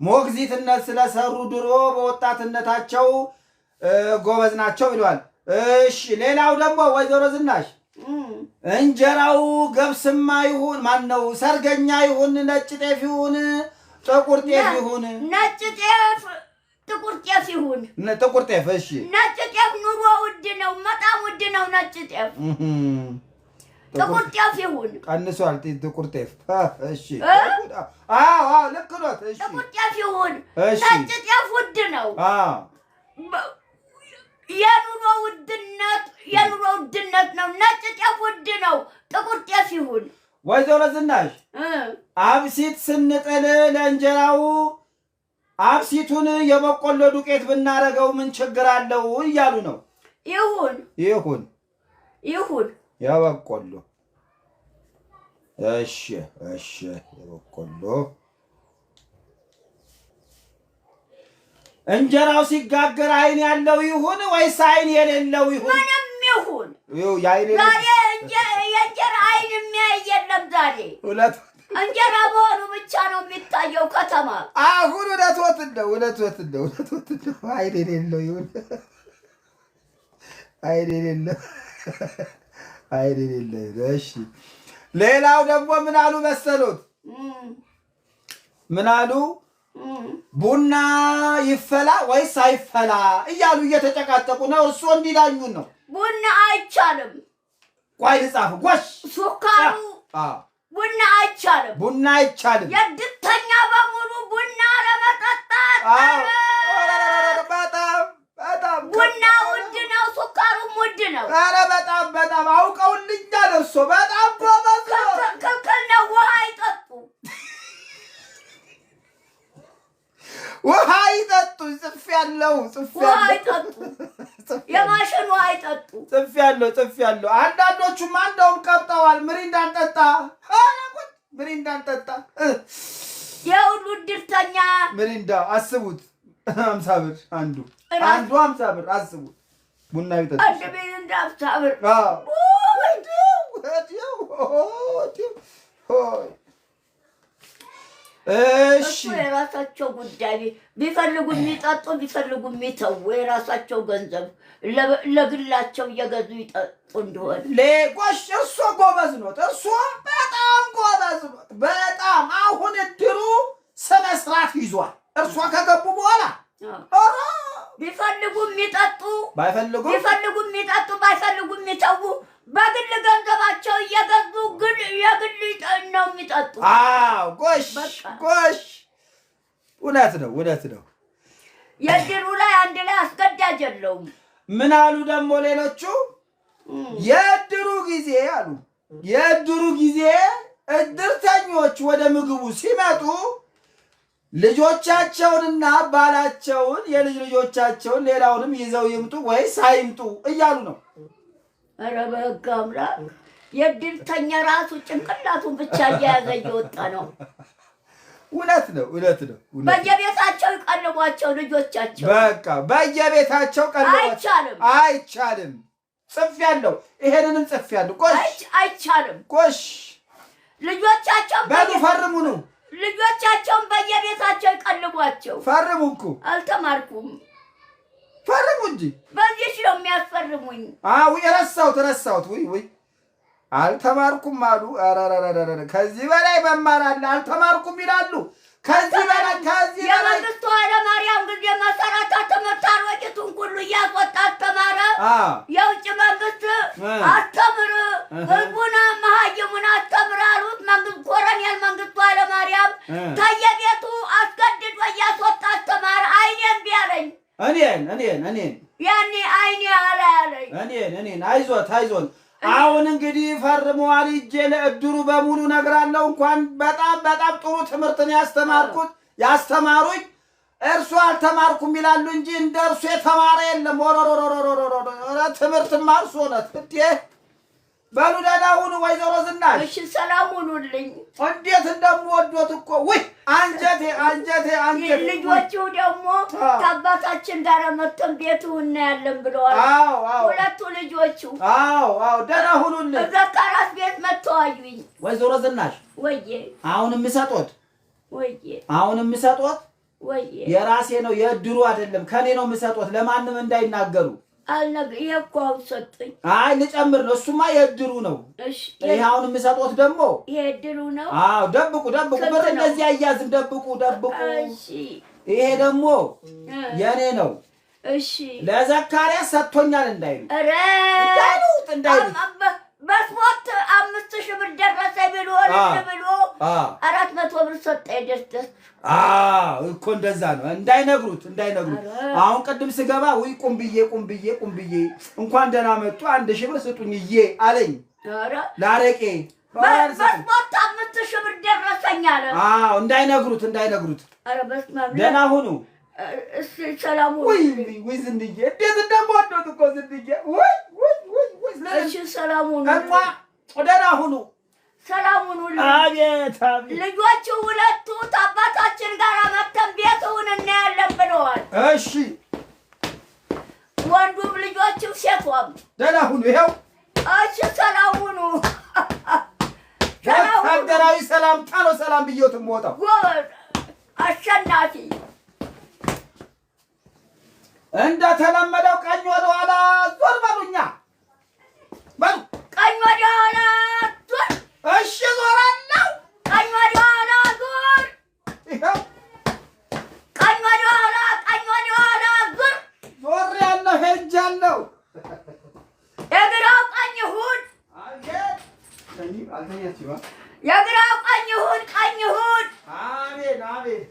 ሞግዚትነት ስለሰሩ ድሮ በወጣትነታቸው ጎበዝ ናቸው ብለዋል። እሺ ሌላው ደግሞ ወይዘሮ ዝናሽ እንጀራው ገብስማ ይሁን ማን ነው ሰርገኛ ይሁን ነጭ ጤፍ ይሁን ጥቁር ጤፍ ይሁን? ነጭ ጤፍ ጥቁር ጤፍ ይሁን? ጥቁር ጤፍ። እሺ ነጭ ጤፍ ኑሮ ውድ ነው፣ በጣም ውድ ነው ነጭ ጤፍ። ጥቁር ጤፍ ይሁን? ቀንሷል ጥቁር ጤፍ። እሺ አዎ ልክ ነው። እሺ ጥቁር ጤፍ ይሁን? ነጭ ጤፍ ውድ ነው። የኑሮ ውድነት ነው። ነጭ ጤፍ ውድ ነው። ጥቁር ጤፍ ይሁን? ወይዘሮ ዝናሽ አብሲት ስንጥል ለእንጀራው አብሲቱን የበቆሎ ዱቄት ብናረገው ምን ችግር አለው እያሉ ነው። ይሁን ይሁን ይሁን የበቆሎ። እሺ እሺ የበቆሎ እንጀራው ሲጋገር አይን ያለው ይሁን ወይስ አይን የሌለው ይሁን? ምንም ይሁን ዛሬ የእንጀራ አይን የሚያይ የለም። ዛሬ ሁለት እንጀራ መሆኑ ብቻ ነው የሚታየው ከተማ። አሁን እውነት ነው። አይን የሌለው ይሁን አይን የሌለው። እሺ ሌላው ደግሞ ምን አሉ መሰሉት? ምን አሉ? ቡና ይፈላ ወይስ አይፈላ እያሉ እየተጨቃጨቁ ነው። እርሶ እንዲዳኙን ነው። ቡና አይቻልም። ቆይ ልጻፍ። ጎሽ ሱካሩ ቡና አይቻልም። ቡና አይቻልም። የድተኛ በሙሉ ቡና ለመጠጣት በጣም ቡና ውድ ነው፣ ሱካሩም ውድ ነው። ኧረ በጣም አውቀውልኛል። እርሶ በጣም ጎበዝ ነው። ክልክል ነው። ውሃ አይጠጡ። ውሃ አይጠጡ። ጽፌያለሁ። ውሃ አይጠጡ። የማሽን ውሃ አይጠጡ። ጽፌያለሁ። አንዳንዶቹማ እንደውም ቀብጠዋል። ምሪንዳን ጠጣ። የሁሉ ድርተኛ ምሪንዳ አስቡት። 50 ብር አንዱ 50 ብር አስቡት። ቡና ይጠጣ አንድ ምሪንዳ 50 ብር። እሺ የራሳቸው ጉዳይ። ቢፈልጉ የሚጠጡ ቢፈልጉ የሚተው የራሳቸው ገንዘብ ለግላቸው እየገዙ ይጠጡ እንደሆነ። ሌጎሽ እርሶ ጎበዝ ኖት። እርሶ በጣም ጎበዝ ኖት። በጣም አሁን እድሩ ስነ ስርዓት ይዟል። እርሶ ከገቡ በኋላ ቢፈልጉ የሚጠጡ ቢፈልጉ የሚጠጡ ባይፈልጉ የሚተው በግል ገንዘባቸው እየገዙ ግን የግል ነው የሚጠጡ። ጎሽ እውነት ነው። የእድሩ ላይ አንድ ላይ አስገዳጅ የለውም። ምን አሉ ደግሞ ሌሎቹ? የእድሩ ጊዜ እድርተኞች ወደ ምግቡ ሲመጡ ልጆቻቸውንና ባላቸውን የልጅ ልጆቻቸውን ሌላውንም ይዘው ይምጡ ወይስ አይምጡ እያሉ ነው። ኧረ በሕግ አምላክ የእድርተኛ ራሱ ጭንቅላቱን ብቻ እየያዘ እየወጣ ነው። እውነት ነው። በየቤታቸው ይቀልቧቸው ልጆቻቸው። በቃ በየቤታቸው ቀልቧቸው። አይቻልም። ጽፌያለሁ። ይሄንንም ጽፌያለሁ። አይቻልም። ጎሽ ልጆቻቸው ፈርሙ ነው። ልጆቻቸውን በየቤታቸው ይቀልቧቸው። ፈርሙ እኮ አልተማርኩም። ፈርሙ እንጂ በዚህ ነው የሚያስፈርሙኝ። ረሳሁት። ውይ አልተማርኩም አሉ። ከዚህ በላይ መማር አለ። አልተማርኩም ይላሉ። ከዚህ በላይ የመንግስቱ ኃይለማርያም ጊዜ መሰረተ ትምህርት አሮጊቱን ሁሉ እያስወጣ አስተማረ። የውጭ መንግስት አስተምር ህዝቡን መሀይሙን አስተምር አሉት። ኮሎኔል መንግስቱ ኃይለማርያም ከየቤቱ አስገድዶ እያስወጣ አስተማረ። አይኔን ቢያለኝ እኔን ያኔ አይኔ አላ ያለኝ እኔን አይዞን አሁን እንግዲህ ፈርመዋል። እጄ ለእድሩ በሙሉ ነግራለሁ። እንኳን በጣም ጥሩ ትምህርት ነው ያስተማሩኝ። እርሱ አልተማርኩም ይላሉ እንጂ እንደ እርሱ የተማረ የለም። ትምህርትማ እርሱ ሆነት እንዴ! በሉ ደህና ሁኑ ወይዘሮ ዝናሽ። እሺ ሰላም ሁኑልኝ። እንዴት እንደምወዶት እኮ ውይ! አንጀቴ ልጆቹ ደግሞ ከአባታችን ጋር መጥተን ቤቱ እናያለን ብለዋል። ሁለቱ ልጆቹ ደህና ሁኑልኝ። ዘካራስ ቤት መጥተው አዩኝ። ወይዘሮ ዝናሽ ወይዬ አሁን የምሰጦት የራሴ ነው፣ የእድሩ አይደለም። ከኔ ነው የምሰጦት፣ ለማንም እንዳይናገሩ። ይሄ እኮ ሰጠኝ። አይ ልጨምር ነው፣ እሱማ የእድሩ ነው። ይሄ አሁን የምሰጦት ደግሞ የእድሩ ነው። ደብቁ፣ ብር እንደዚህ አያዝም። ደብቁ። ይሄ ደግሞ የኔ ነው። እሺ ለዘካሪያስ ሰጥቶኛል እንዳይሉ በስፖርት 5000 ብር ደረሰ ብሎ 400 ብር ሰጠኝ። ደስ እኮ እንደዛ ነው። እንዳይነግሩት። አሁን ቅድም ስገባ ውይ ቁምብዬ እንኳን ደህና መጡ 1000 ብር ስጡኝ አለኝ። ላረቄ በስፖርት 5000 ብር ደረሰኝ አለ። እንዳይነግሩት። ኧረ በስመ አብ ደህና ሁኑ። እሺ ሰላም ሁኑ። ውይ ዝንድዬ እንዴት እንደምወደው እኮ ዝንድዬ። እሺ ሰላም ሁኑ። ደህና ሁኑ። ሰላም ሁኑ። አቤት ልጆቹ ሁለቱ አባታችን ጋር መጥተን ቤቱን እናያለን ብለዋል። እሺ ወንዱም ልጆቹ ሴቷም ደህና ሁኑ። ይኸው እሺ ሰላም ሁኑ። ሀገራዊ ሰላምታ ነው። ሰላም ብዬሽ የምወጣው ጎበዝ አሸናፊ። እንደተለመደው ቀኝ ወደ ኋላ ዞር በሉኛ። ቀኝ ወደ ኋላ ዞር። እሺ ዞራለሁ። ቀኝ ወደ ኋላ ዞር። ይኸው ቀኝ ወደ ኋላ ዞር። ዞሬያለሁ፣ ሄጃለሁ። የግራው ቀኝ ይሁን። የግራው ቀኝ ይሁን። አሜን።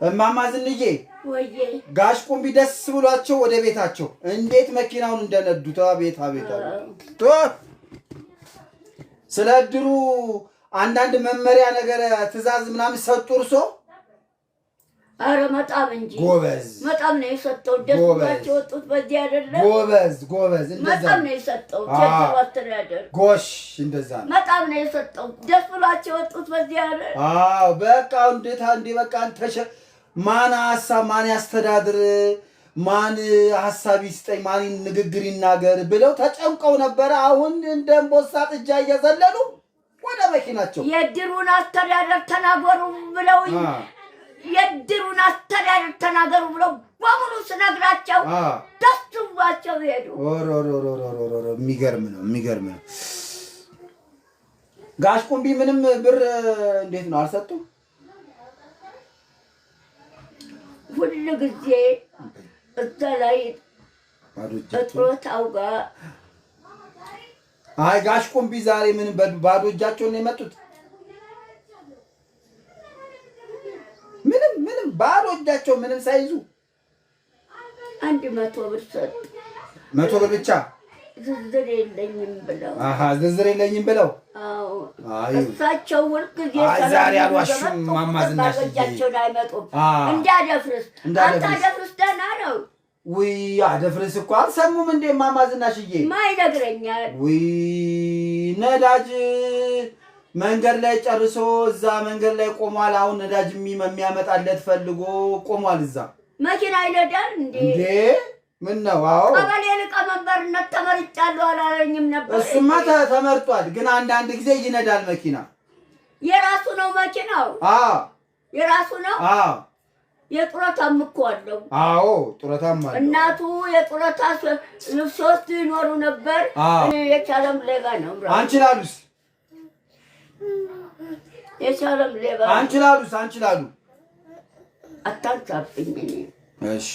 እማማ ዝንዬ ወይዬ ጋሽ ቁምቢ ደስ ብሏቸው ወደ ቤታቸው እንዴት መኪናውን እንደነዱት። አቤት ስለ እድሩ አንዳንድ መመሪያ ነገር ትዕዛዝ ምናምን ሰጡ እርሶ? ኧረ መጣም እንጂ ጎበዝ፣ መጣም ነው የሰጠው። ደስ ብሏቸው ወጡት በዚህ አይደለም። ጎበዝ እንደዛ መጣም ነው የሰጠው። ተዋስተዳደር ጎሽ እንደዛ ነው። መጣም ነው የሰጠው። ደስ ብሏቸው ወጡት በዚህ አይደል? በቃ እንዴ በቃ ማን ሀሳብ ማን ያስተዳድር፣ ማን ሀሳብ ይስጠኝ፣ ማን ንግግር ይናገር ብለው ተጨንቀው ነበረ። አሁን እንደ እምቦሳ ጥጃ እየዘለሉ ወደ መኪናቸው የእድሩን አስተዳደር ተናገሩ ብለው በሙሉ ስነግራቸው ደስ ብሏቸው ሄዱ። የሚገርም ነው። ጋሽ ቁምቢ ምንም ብር እንዴት ነው አልሰጡም? ሁሉ ጊዜ እዛ ላይ እጥሮታው ጋር ጋሽ ቁምቢ ዛሬ ምን ባዶ እጃቸውን ነው የመጡት? ምንም ባዶ እጃቸው ምንም ሳይዙ 100 ብር ሰጡ። 100 ብር ብቻ ዝርዝር የለኝም ብለው እሳቸው ሁልጊዜ ዛሬ አልዋሹም። ማማ ዝናሽ እጃቸውን አይመጡም። እንዳደፍርስ አንተ አደፍርስ ደህና ነው። ውይ አደፍርስ እኮ አልሰሙም እንዴ ማማ ዝናሽዬ? ማይነግረኛል። ውይ ነዳጅ መንገድ ላይ ጨርሶ እዛ መንገድ ላይ ቆሟል። አሁን ነዳጅ የሚያመጣለት ፈልጎ ቆሟል። እዛ መኪና ይነዳል እንዴ? ምን ነው? ቀበሌ ሊቀመንበርነት ተመርጫለሁ አላለኝም ነበር? እሱማ ተመርጧል፣ ግን አንዳንድ ጊዜ ይነዳል መኪና። የራሱ ነው መኪናው? የራሱ ነው። የጡረታም እኮ አለው። ጡረታም አለው። እናቱ የጡረታ 3 ይኖሩ ነበር። የቻለም ሌባ ነው። አንችላሉስ የቻለም ሌባ አንችላሉ አታንሳብኝ። እሺ